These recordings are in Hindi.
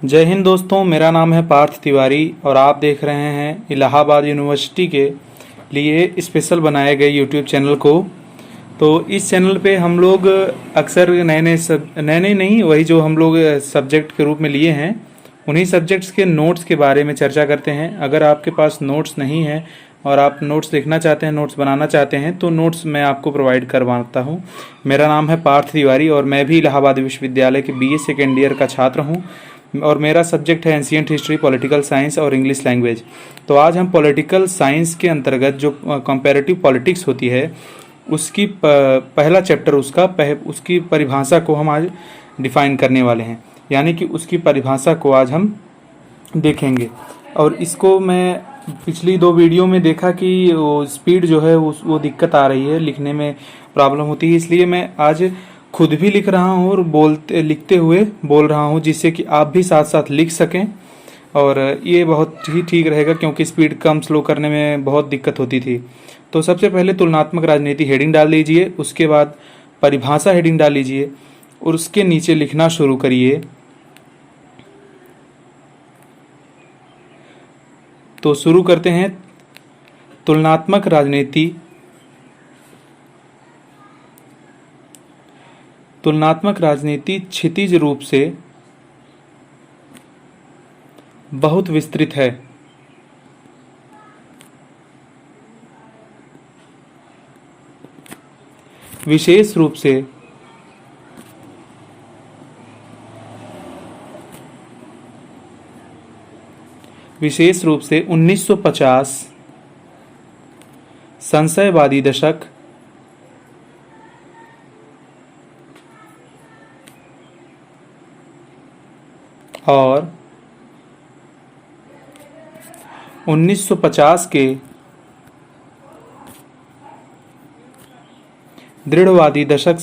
जय हिंद दोस्तों, मेरा नाम है पार्थ तिवारी और आप देख रहे हैं इलाहाबाद यूनिवर्सिटी के लिए स्पेशल बनाए गए यूट्यूब चैनल को। तो इस चैनल पे हम लोग अक्सर नए नहीं, वही जो हम लोग सब्जेक्ट के रूप में लिए हैं उन्हीं सब्जेक्ट्स के नोट्स के बारे में चर्चा करते हैं। अगर आपके पास नोट्स नहीं है और आप नोट्स देखना चाहते हैं, नोट्स बनाना चाहते हैं, तो नोट्स मैं आपको प्रोवाइड करवाता हूँ। मेरा नाम है पार्थ तिवारी और मैं भी इलाहाबाद विश्वविद्यालय के बीए सेकेंड ईयर का छात्र हूँ और मेरा सब्जेक्ट है एंशिएंट हिस्ट्री, पॉलिटिकल साइंस और इंग्लिश लैंग्वेज। तो आज हम पॉलिटिकल साइंस के अंतर्गत जो कंपैरेटिव पॉलिटिक्स होती है उसकी पहला चैप्टर उसकी परिभाषा को हम आज डिफाइन करने वाले हैं, यानी कि उसकी परिभाषा को आज हम देखेंगे। और इसको मैं पिछली दो वीडियो में देखा कि वो स्पीड जो है वो दिक्कत आ रही है, लिखने में प्रॉब्लम होती है, इसलिए मैं आज खुद भी लिख रहा हूँ और लिखते हुए बोल रहा हूँ, जिससे कि आप भी साथ साथ लिख सकें। और ये बहुत ही ठीक रहेगा क्योंकि स्पीड कम स्लो करने में बहुत दिक्कत होती थी। तो सबसे पहले तुलनात्मक राजनीति हेडिंग डाल लीजिए, उसके बाद परिभाषा हेडिंग डाल लीजिए और उसके नीचे लिखना शुरू करिए। तो शुरू करते हैं। तुलनात्मक राजनीति क्षितिज रूप से बहुत विस्तृत है। विशेष रूप से विशेष रूप से 1950 संशयवादी दशक और 1950 के दृढ़वादी दशक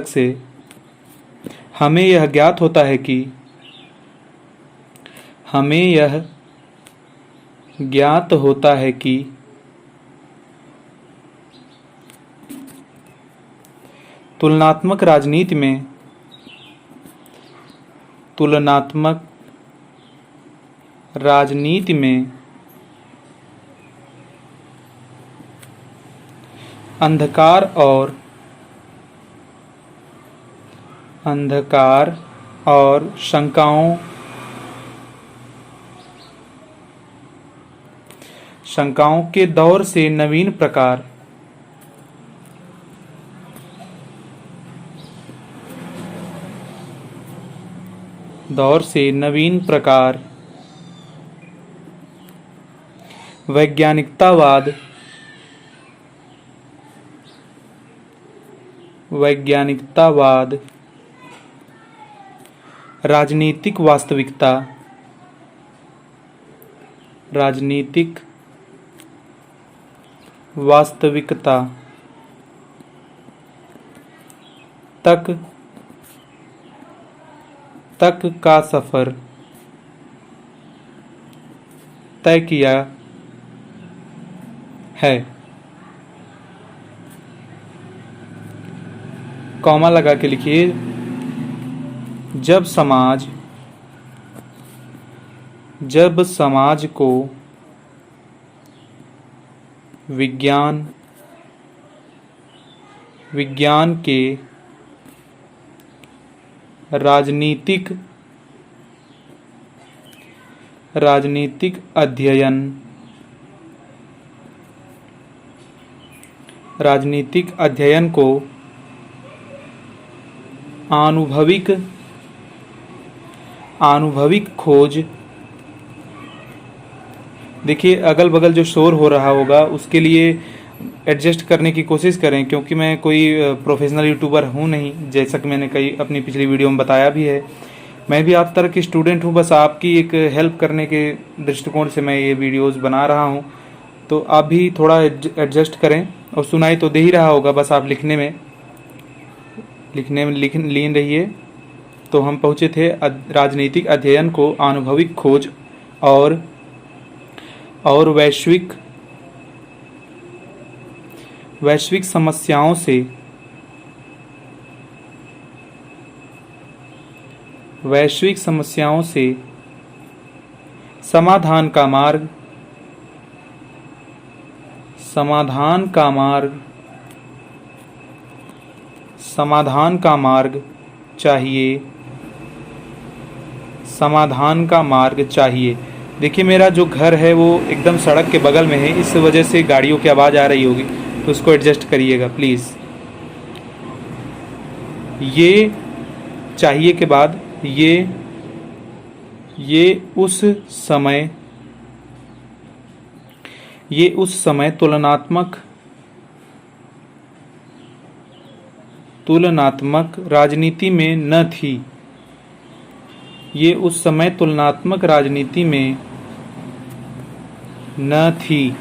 से हमें यह ज्ञात होता है कि तुलनात्मक राजनीति में अंधकार और शंकाओं के दौर से नवीन प्रकार वैज्ञानिकतावाद राजनीतिक वास्तविकता तक का सफर तय किया है। कॉमा लगा के लिखिए। जब समाज को विज्ञान के राजनीतिक अध्ययन को आनुभविक खोज, देखिए अगल बगल जो शोर हो रहा होगा उसके लिए एडजस्ट करने की कोशिश करें, क्योंकि मैं कोई प्रोफेशनल यूट्यूबर हूँ नहीं, जैसा कि मैंने कई अपनी पिछली वीडियो में बताया भी है। मैं भी आप तरह की स्टूडेंट हूँ, बस आपकी एक हेल्प करने के दृष्टिकोण से मैं ये वीडियोस बना रहा हूँ। तो आप भी थोड़ा एडजस्ट करें और सुनाई तो दे ही रहा होगा, बस आप लिखने में लीन रहिए। तो हम पहुँचे थे राजनीतिक अध्ययन को अनुभविक खोज और वैश्विक समस्याओं से समाधान का मार्ग चाहिए। देखिए, मेरा जो घर है वो एकदम सड़क के बगल में है, इस वजह से गाड़ियों की आवाज़ आ रही होगी, तो उसको एडजस्ट करिएगा प्लीज़। ये चाहिए के बाद ये उस समय तुलनात्मक राजनीति में न थी। ये उस समय तुलनात्मक राजनीति में न थी।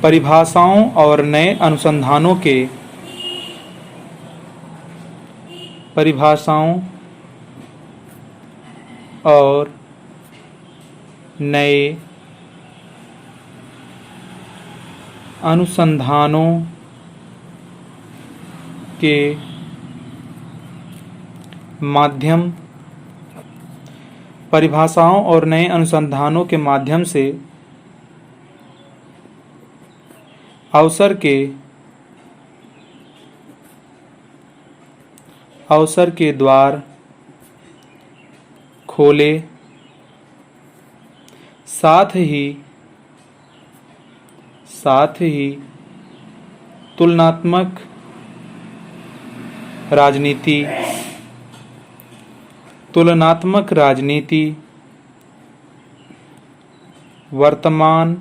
परिभाषाओं और नए अनुसंधानों के माध्यम से अवसर के द्वार खोले, साथ ही तुलनात्मक राजनीति वर्तमान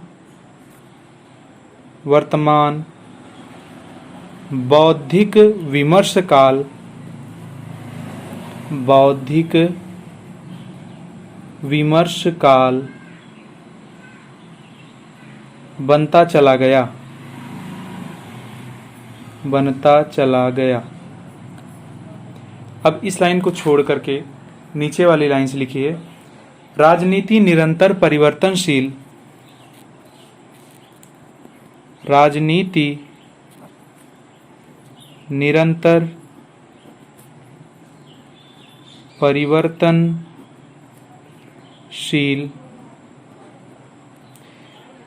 बौद्धिक विमर्श काल बनता चला गया। अब इस लाइन को छोड़ करके नीचे वाली लाइन से लिखिए, राजनीति निरंतर परिवर्तनशील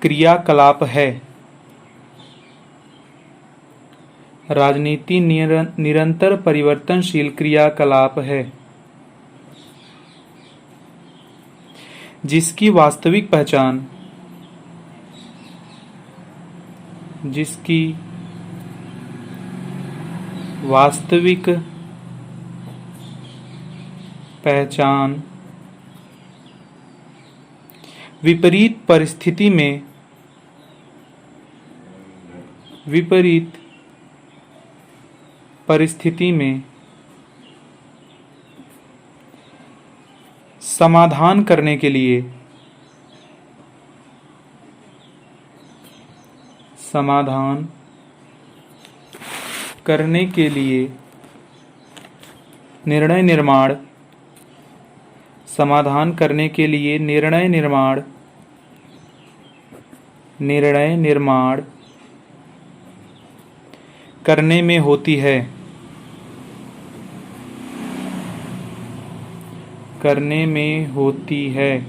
क्रियाकलाप है। राजनीति निरंतर परिवर्तनशील क्रियाकलाप है, जिसकी वास्तविक पहचान विपरीत परिस्थिति में समाधान करने के लिए निर्णय निर्माण करने में होती है।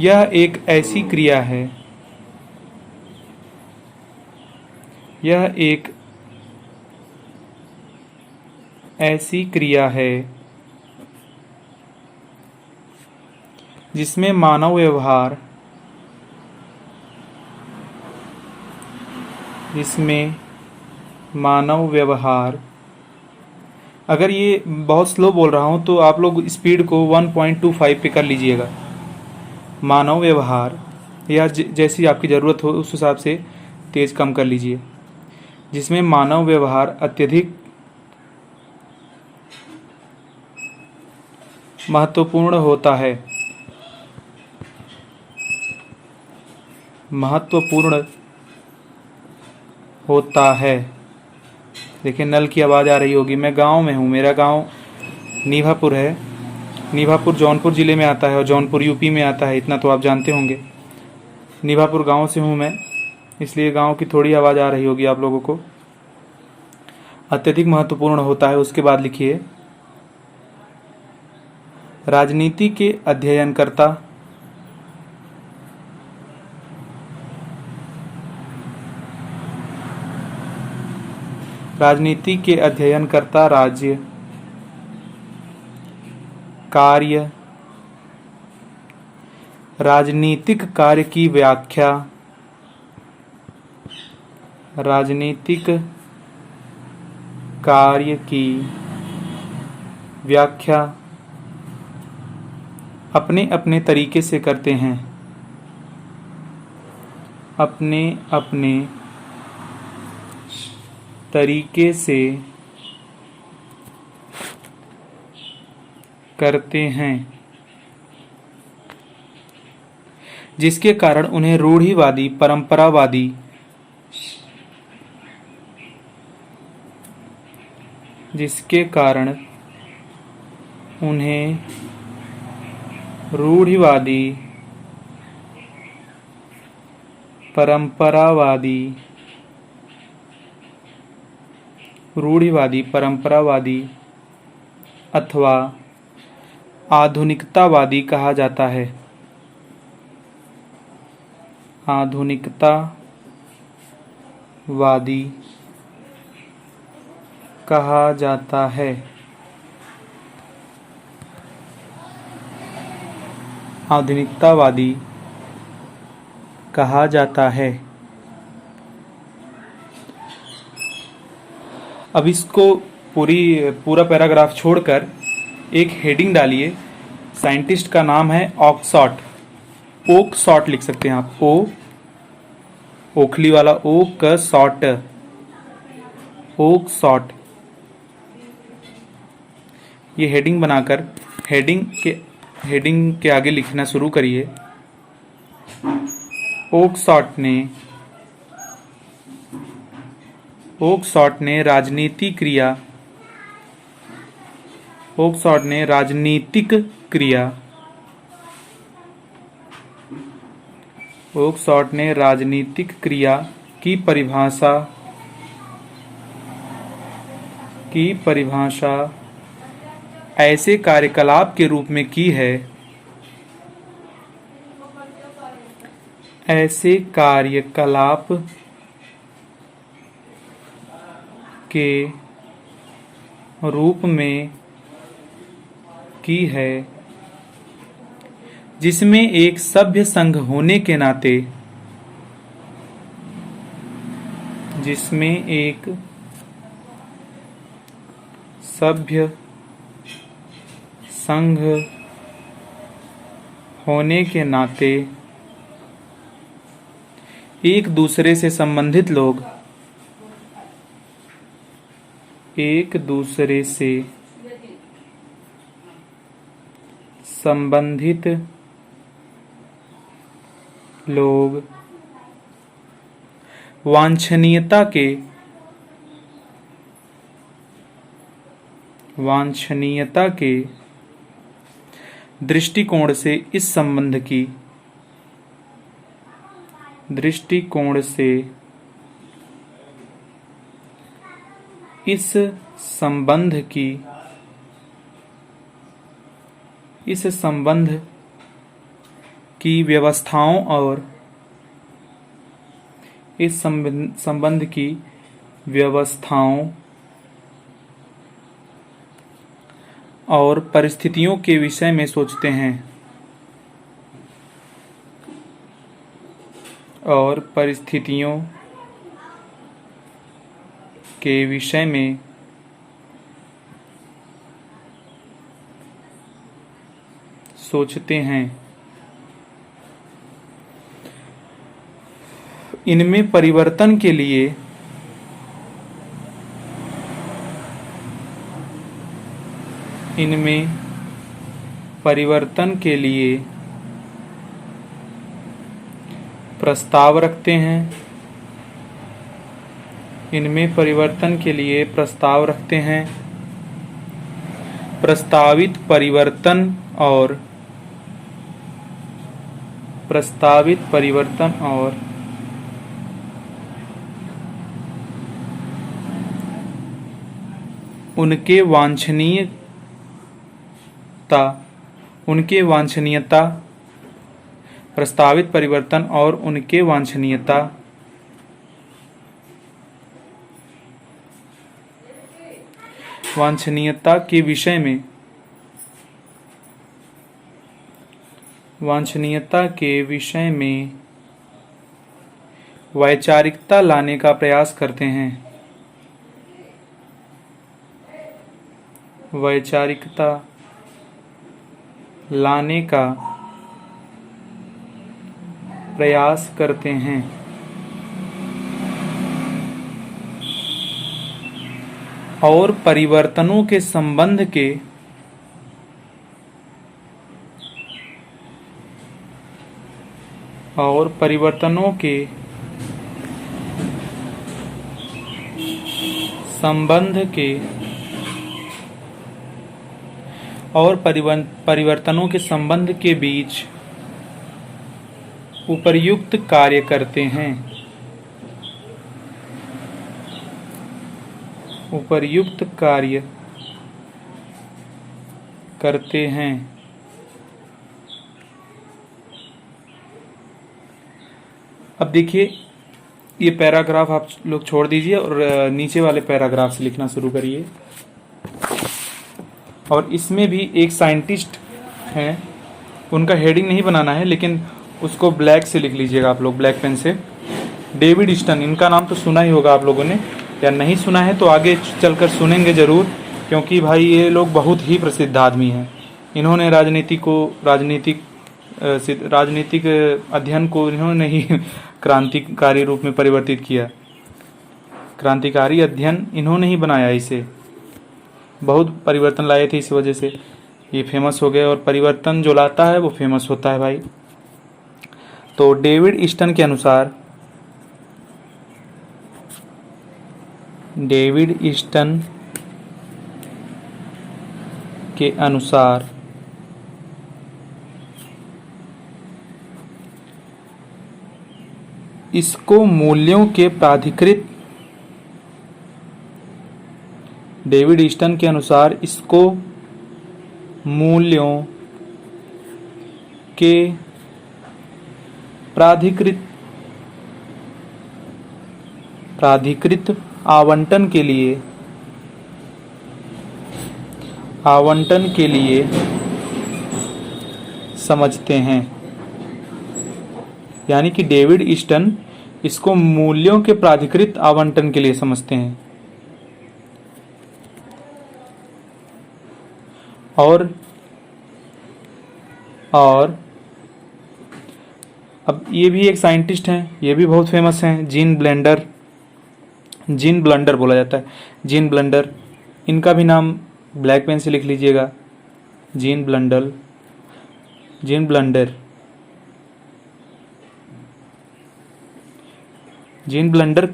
यह एक ऐसी क्रिया है जिसमें मानव व्यवहार, अगर ये बहुत स्लो बोल रहा हूँ तो आप लोग स्पीड को 1.25 पे कर लीजिएगा। मानव व्यवहार, या जैसी आपकी ज़रूरत हो उस हिसाब से तेज़ कम कर लीजिए। जिसमें मानव व्यवहार अत्यधिक महत्वपूर्ण होता है। देखिए, नल की आवाज़ आ रही होगी। मैं गांव में हूँ, मेरा गांव नीभापुर है निभापुर जौनपुर ज़िले में आता है और जौनपुर यूपी में आता है, इतना तो आप जानते होंगे। निभापुर गांव से हूँ मैं, इसलिए गांव की थोड़ी आवाज़ आ रही होगी आप लोगों को। अत्यधिक महत्वपूर्ण होता है। उसके बाद लिखिए, राजनीति के अध्ययनकर्ता राज्य कार्य राजनीतिक कार्य की व्याख्या राजनीतिक कार्य की व्याख्या अपने अपने तरीके से करते हैं। अपने अपने तरीके से करते हैं, जिसके कारण उन्हें रूढ़िवादी, परंपरावादी, जिसके कारण उन्हें रूढ़िवादी, परंपरावादी अथवा आधुनिकतावादी कहा जाता है। आधुनिकतावादी कहा जाता है। आधुनिकतावादी कहा जाता है। अब इसको पूरा पैराग्राफ छोड़कर एक हेडिंग डालिए। साइंटिस्ट का नाम है ओकसॉट लिख सकते हैं आप। ओखली वाला ओ क सॉट, ओकसॉट। ये हेडिंग बनाकर हेडिंग के आगे लिखना शुरू करिए। ओकसॉट ने राजनीतिक क्रिया की परिभाषा ऐसे कार्यकलाप के रूप में की है, ऐसे कार्यकलाप के रूप में की है, जिसमें एक सभ्य संघ होने के नाते एक दूसरे से संबंधित लोग वांछनीयता के दृष्टिकोण से इस संबंध की व्यवस्थाओं और परिस्थितियों के विषय में सोचते हैं। इनमें परिवर्तन के लिए प्रस्ताव रखते हैं। प्रस्तावित परिवर्तन और प्रस्तावित परिवर्तन और उनके वांछनीयता प्रस्तावित परिवर्तन और उनके वांछनीयता के विषय में वैचारिकता लाने का प्रयास करते हैं। वैचारिकता लाने का प्रयास करते हैं और परिवर्तनों के संबंध के संबंध के बीच उपर्युक्त कार्य करते हैं। अब देखिए, ये पैराग्राफ आप लोग छोड़ दीजिए और नीचे वाले पैराग्राफ से लिखना शुरू करिए। और इसमें भी एक साइंटिस्ट हैं, उनका हेडिंग नहीं बनाना है, लेकिन उसको ब्लैक से लिख लीजिएगा आप लोग, ब्लैक पेन से। डेविड ईस्टन, इनका नाम तो सुना ही होगा आप लोगों ने, या नहीं सुना है तो आगे चलकर सुनेंगे ज़रूर, क्योंकि भाई ये लोग बहुत ही प्रसिद्ध आदमी हैं। इन्होंने राजनीतिक अध्ययन को इन्होंने ही क्रांतिकारी रूप में परिवर्तित किया। क्रांतिकारी अध्ययन इन्होंने ही बनाया, इसे बहुत परिवर्तन लाए थे, इस वजह से ये फेमस हो गए। और परिवर्तन जो लाता है वो फेमस होता है भाई। तो डेविड ईस्टन के अनुसार इसको मूल्यों के प्राधिकृत डेविड ईस्टन के अनुसार इसको मूल्यों के प्राधिकृत आवंटन के लिए समझते हैं। यानी कि डेविड ईस्टन इसको मूल्यों के प्राधिकृत आवंटन के लिए समझते हैं। और अब ये भी एक साइंटिस्ट हैं, ये भी बहुत फेमस हैं, जीन ब्लंडर बोला जाता है, जीन ब्लंडर। इनका भी नाम ब्लैक पेन से लिख लीजिएगा, जीन ब्लंडर। जीन ब्लंडर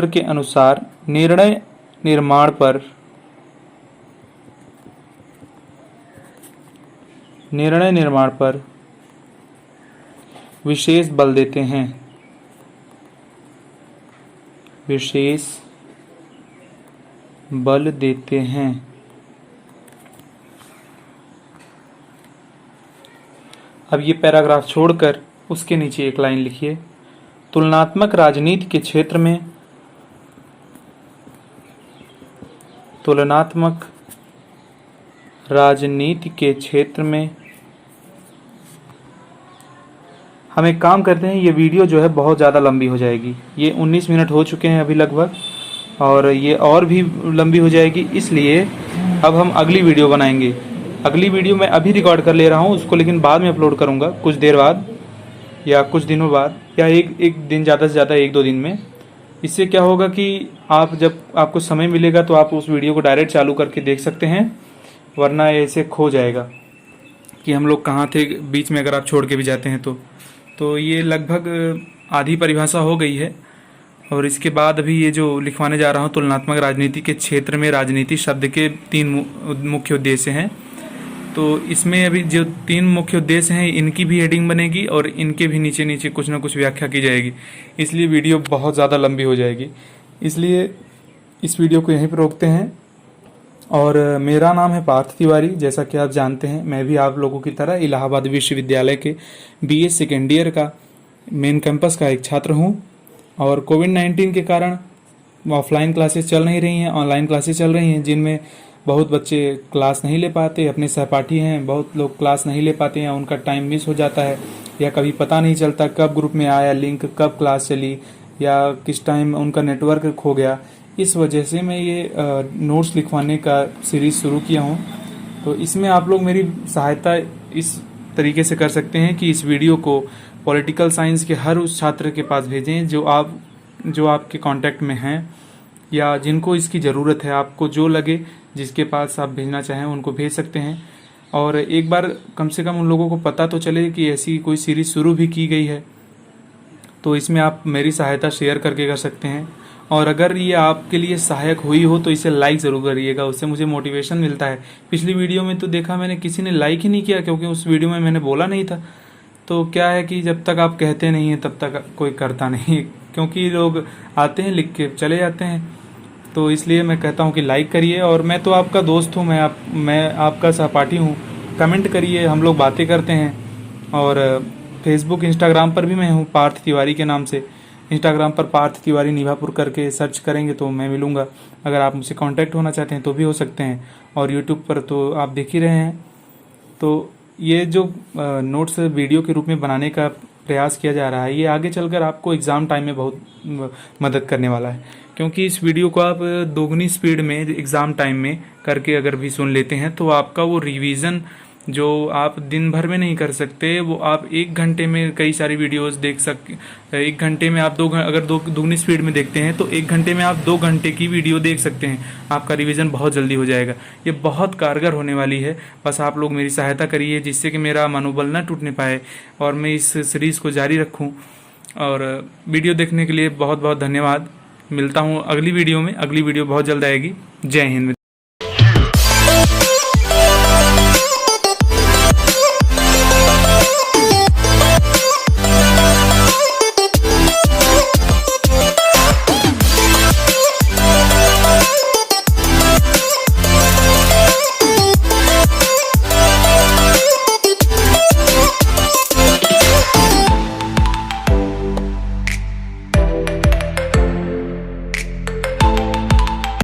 के अनुसार निर्णय निर्माण पर विशेष बल देते हैं। अब ये पैराग्राफ छोड़कर उसके नीचे एक लाइन लिखिए। तुलनात्मक राजनीति के क्षेत्र में हम एक काम करते हैं, ये वीडियो जो है बहुत ज़्यादा लंबी हो जाएगी। ये 19 मिनट हो चुके हैं अभी लगभग, और ये और भी लंबी हो जाएगी, इसलिए अब हम अगली वीडियो बनाएंगे। अगली वीडियो मैं अभी रिकॉर्ड कर ले रहा हूँ उसको, लेकिन बाद में अपलोड करूँगा कुछ देर बाद या कुछ दिनों बाद, या एक दिन, ज़्यादा से ज़्यादा 1-2 दिन में। इससे क्या होगा कि आप जब आपको समय मिलेगा तो आप उस वीडियो को डायरेक्ट चालू करके देख सकते हैं, वरना ऐसे खो जाएगा कि हम लोग कहाँ थे बीच में, अगर आप छोड़ के भी जाते हैं तो ये लगभग आधी परिभाषा हो गई है। और इसके बाद अभी ये जो लिखवाने जा रहा हूँ तुलनात्मक राजनीति के क्षेत्र में राजनीति शब्द के 3 मुख्य उद्देश्य हैं। तो इसमें अभी जो 3 मुख्य उद्देश्य हैं इनकी भी हेडिंग बनेगी और इनके भी नीचे नीचे कुछ ना कुछ व्याख्या की जाएगी, इसलिए वीडियो बहुत ज़्यादा लंबी हो जाएगी, इसलिए इस वीडियो को यहीं पर रोकते हैं। और मेरा नाम है पार्थ तिवारी। जैसा कि आप जानते हैं मैं भी आप लोगों की तरह इलाहाबाद विश्वविद्यालय के BA सेकेंड ईयर का मेन कैंपस का एक छात्र हूं। और कोविड-19 के कारण ऑफलाइन क्लासेस चल नहीं रही हैं, ऑनलाइन क्लासेस चल रही हैं, जिनमें बहुत बच्चे क्लास नहीं ले पाते। अपने सहपाठी हैं, बहुत लोग क्लास नहीं ले पाते हैं, उनका टाइम मिस हो जाता है या कभी पता नहीं चलता कब ग्रुप में आया लिंक, कब क्लास चली या किस टाइम उनका नेटवर्क खो गया। इस वजह से मैं ये नोट्स लिखवाने का सीरीज़ शुरू किया हूँ। तो इसमें आप लोग मेरी सहायता इस तरीके से कर सकते हैं कि इस वीडियो को पॉलिटिकल साइंस के हर उस छात्र के पास भेजें जो आपके कांटेक्ट में हैं या जिनको इसकी ज़रूरत है। आपको जो लगे, जिसके पास आप भेजना चाहें उनको भेज सकते हैं। और एक बार कम से कम उन लोगों को पता तो चले कि ऐसी कोई सीरीज़ शुरू भी की गई है। तो इसमें आप मेरी सहायता शेयर करके कर सकते हैं। और अगर ये आपके लिए सहायक हुई हो तो इसे लाइक ज़रूर करिएगा, उससे मुझे मोटिवेशन मिलता है। पिछली वीडियो में तो देखा मैंने किसी ने लाइक ही नहीं किया, क्योंकि उस वीडियो में मैंने बोला नहीं था। तो क्या है कि जब तक आप कहते नहीं हैं तब तक कोई करता नहीं, क्योंकि लोग आते हैं लिख के चले जाते हैं। तो इसलिए मैं कहता हूँ कि लाइक करिए। और मैं तो आपका दोस्त हूँ, मैं आपका सहपाठी हूँ। कमेंट करिए, हम लोग बातें करते हैं। और फेसबुक इंस्टाग्राम पर भी मैं हूँ पार्थ तिवारी के नाम से। इंस्टाग्राम पर पार्थ तिवारी निभापुर करके सर्च करेंगे तो मैं मिलूंगा। अगर आप मुझसे कांटेक्ट होना चाहते हैं तो भी हो सकते हैं। और यूट्यूब पर तो आप देख ही रहे हैं। तो ये जो नोट्स वीडियो के रूप में बनाने का प्रयास किया जा रहा है, ये आगे चलकर आपको एग्ज़ाम टाइम में बहुत मदद करने वाला है, क्योंकि इस वीडियो को आप दोगुनी स्पीड में एग्ज़ाम टाइम में करके अगर भी सुन लेते हैं तो आपका वो रिवीजन जो आप दिन भर में नहीं कर सकते, वो आप 1 घंटे में कई सारी वीडियोस देख सकते। 1 घंटे में आप अगर दोगुनी स्पीड में देखते हैं तो 1 घंटे में आप 2 घंटे की वीडियो देख सकते हैं। आपका रिवीजन बहुत जल्दी हो जाएगा। ये बहुत कारगर होने वाली है। बस आप लोग मेरी सहायता करिए, जिससे कि मेरा मनोबल ना टूटने पाए और मैं इस सीरीज़ को जारी रखूँ। और वीडियो देखने के लिए बहुत बहुत धन्यवाद। मिलता हूँ अगली वीडियो में। अगली वीडियो बहुत जल्द आएगी। जय हिंद।